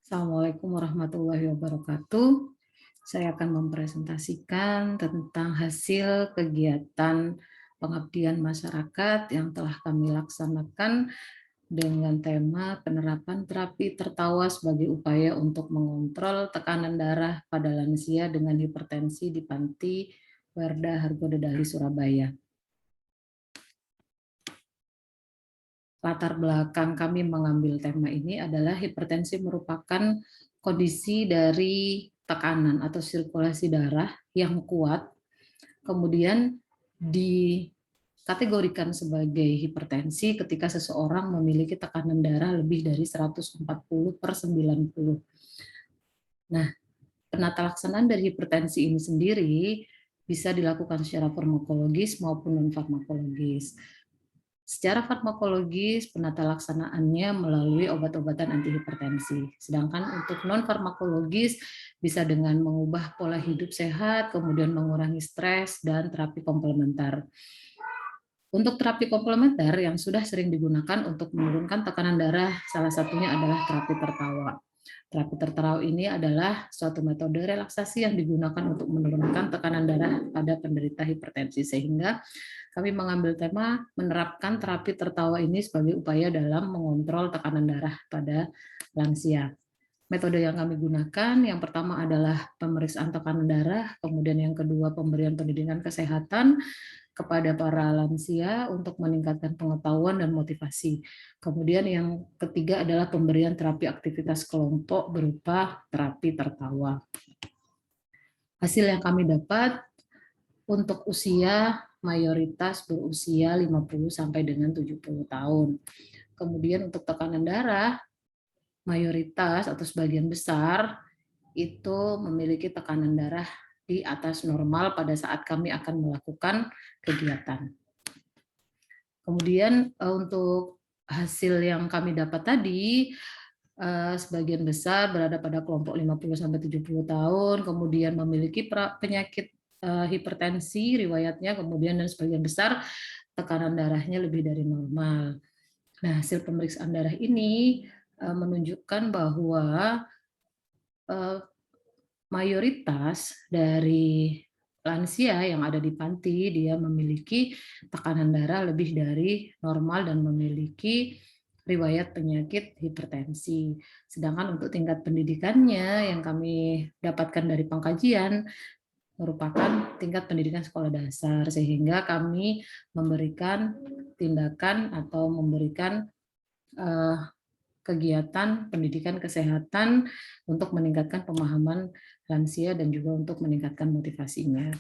Assalamualaikum warahmatullahi wabarakatuh. Saya akan mempresentasikan tentang hasil kegiatan pengabdian masyarakat yang telah kami laksanakan dengan tema penerapan terapi tertawa sebagai upaya untuk mengontrol tekanan darah pada lansia dengan hipertensi di Panti Werda Hargodedali, Surabaya. Latar belakang kami mengambil tema ini adalah hipertensi merupakan kondisi dari tekanan atau sirkulasi darah yang kuat, kemudian dikategorikan sebagai hipertensi ketika seseorang memiliki tekanan darah lebih dari 140/90. Nah, penata laksanaan dari hipertensi ini sendiri bisa dilakukan secara farmakologis maupun non-farmakologis. Secara farmakologis, penata laksanaannya melalui obat-obatan antihipertensi. Sedangkan untuk non-farmakologis bisa dengan mengubah pola hidup sehat, kemudian mengurangi stres, dan terapi komplementer. Untuk terapi komplementer yang sudah sering digunakan untuk menurunkan tekanan darah, salah satunya adalah terapi tertawa. Terapi tertawa ini adalah suatu metode relaksasi yang digunakan untuk menurunkan tekanan darah pada penderita hipertensi, sehingga kami mengambil tema menerapkan terapi tertawa ini sebagai upaya dalam mengontrol tekanan darah pada lansia. Metode yang kami gunakan, yang pertama adalah pemeriksaan tekanan darah, kemudian yang kedua pemberian pendidikan kesehatan kepada para lansia untuk meningkatkan pengetahuan dan motivasi. Kemudian yang ketiga adalah pemberian terapi aktivitas kelompok berupa terapi tertawa. Hasil yang kami dapat untuk usia mayoritas berusia 50 sampai dengan 70 tahun. Kemudian untuk tekanan darah mayoritas atau sebagian besar itu memiliki tekanan darah di atas normal pada saat kami akan melakukan kegiatan. Kemudian untuk hasil yang kami dapat tadi, sebagian besar berada pada kelompok 50-70 tahun, kemudian memiliki penyakit hipertensi riwayatnya, kemudian dan sebagian besar tekanan darahnya lebih dari normal. Nah, hasil pemeriksaan darah ini menunjukkan bahwa mayoritas dari lansia yang ada di panti dia memiliki tekanan darah lebih dari normal dan memiliki riwayat penyakit hipertensi. Sedangkan untuk tingkat pendidikannya yang kami dapatkan dari pengkajian merupakan tingkat pendidikan sekolah dasar, sehingga kami memberikan tindakan atau memberikan kegiatan pendidikan kesehatan untuk meningkatkan pemahaman lansia dan juga untuk meningkatkan motivasinya.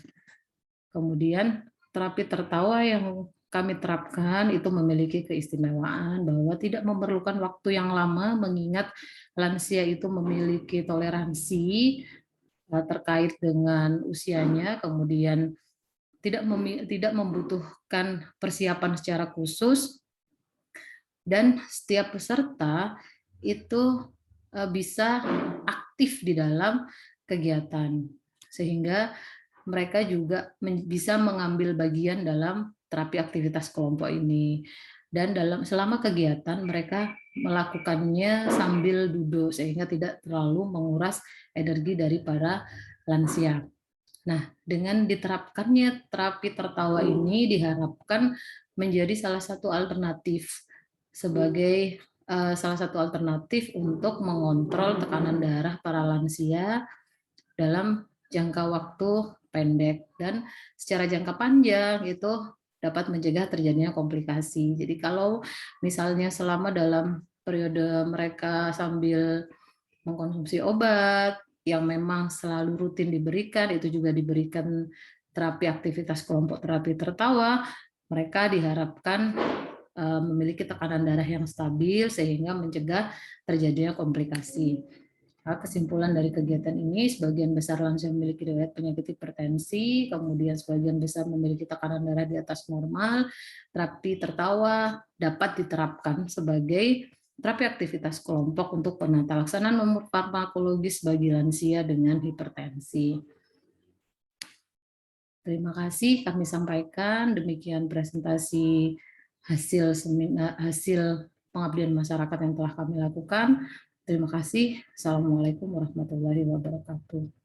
Kemudian terapi tertawa yang kami terapkan itu memiliki keistimewaan bahwa tidak memerlukan waktu yang lama, mengingat lansia itu memiliki toleransi terkait dengan usianya, kemudian tidak membutuhkan persiapan secara khusus, dan setiap peserta itu bisa aktif di dalam kegiatan, sehingga mereka juga bisa mengambil bagian dalam terapi aktivitas kelompok ini. Dan selama kegiatan mereka melakukannya sambil duduk, sehingga tidak terlalu menguras energi dari para lansia. Nah, dengan diterapkannya terapi tertawa ini diharapkan menjadi salah satu alternatif untuk mengontrol tekanan darah para lansia dalam jangka waktu pendek, dan secara jangka panjang itu dapat mencegah terjadinya komplikasi. Jadi kalau misalnya selama dalam periode mereka sambil mengkonsumsi obat yang memang selalu rutin diberikan, itu juga diberikan terapi aktivitas kelompok terapi tertawa, mereka diharapkan memiliki tekanan darah yang stabil sehingga mencegah terjadinya komplikasi. Kesimpulan dari kegiatan ini, sebagian besar lansia memiliki riwayat penyakit hipertensi, kemudian sebagian besar memiliki tekanan darah di atas normal. Terapi tertawa dapat diterapkan sebagai terapi aktivitas kelompok untuk penata laksanaan farmakologis bagi lansia dengan hipertensi. Terima kasih kami sampaikan, demikian presentasi hasil pengabdian masyarakat yang telah kami lakukan. Terima kasih. Assalamualaikum warahmatullahi wabarakatuh.